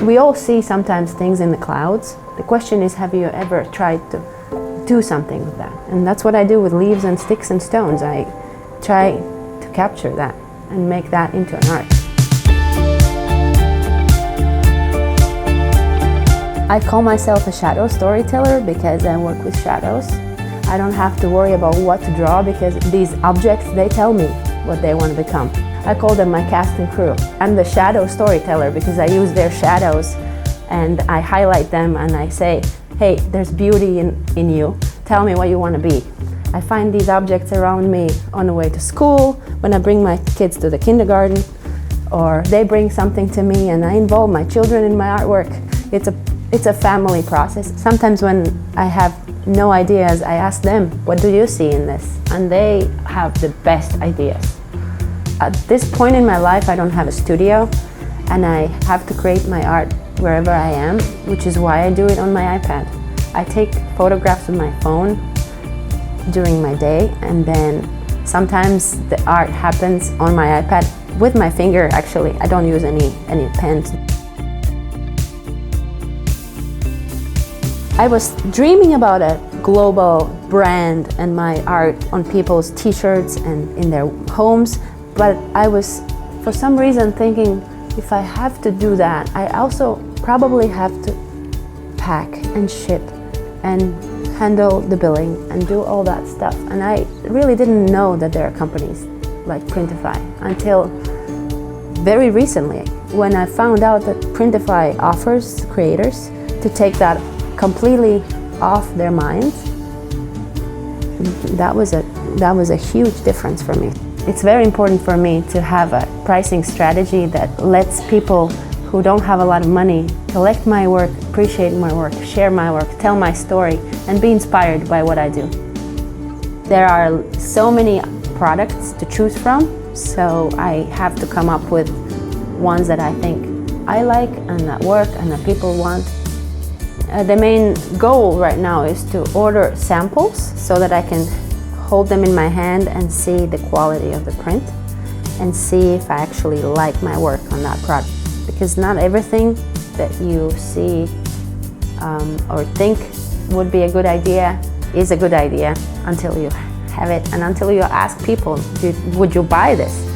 We all see sometimes things in the clouds. The question is, have you ever tried to do something with that? And that's what I do with leaves and sticks and stones. I try to capture that and make that into an art. I call myself a shadow storyteller because I work with shadows. I don't have to worry about what to draw because these objects, they tell me what they want to become. I call them my cast and crew. I'm the shadow storyteller because I use their shadows and I highlight them and I say, hey, there's beauty in you. Tell me what you want to be. I find these objects around me on the way to school, when I bring my kids to the kindergarten, or they bring something to me and I involve my children in my artwork. It's a family process. Sometimes when I have no ideas, I ask them, what do you see in this? And they have the best ideas. At this point in my life, I don't have a studio and I have to create my art wherever I am, which is why I do it on my iPad. I take photographs with my phone during my day, and then sometimes the art happens on my iPad with my finger, actually. I don't use any pens. I was dreaming about a global brand and my art on people's t-shirts and in their homes, but I was for some reason thinking, if I have to do that, I also probably have to pack and ship and handle the billing and do all that stuff. And I really didn't know that there are companies like Printify until very recently, when I found out that Printify offers creators to take that completely off their minds. That was a huge difference for me. It's very important for me to have a pricing strategy that lets people who don't have a lot of money collect my work, appreciate my work, share my work, tell my story, and be inspired by what I do. There are so many products to choose from, so I have to come up with ones that I think I like and that work and that people want. The main goal right now is to order samples so that I can hold them in my hand and see the quality of the print and see if I actually like my work on that product. Because not everything that you see or think would be a good idea is a good idea until you have it and until you ask people, would you buy this?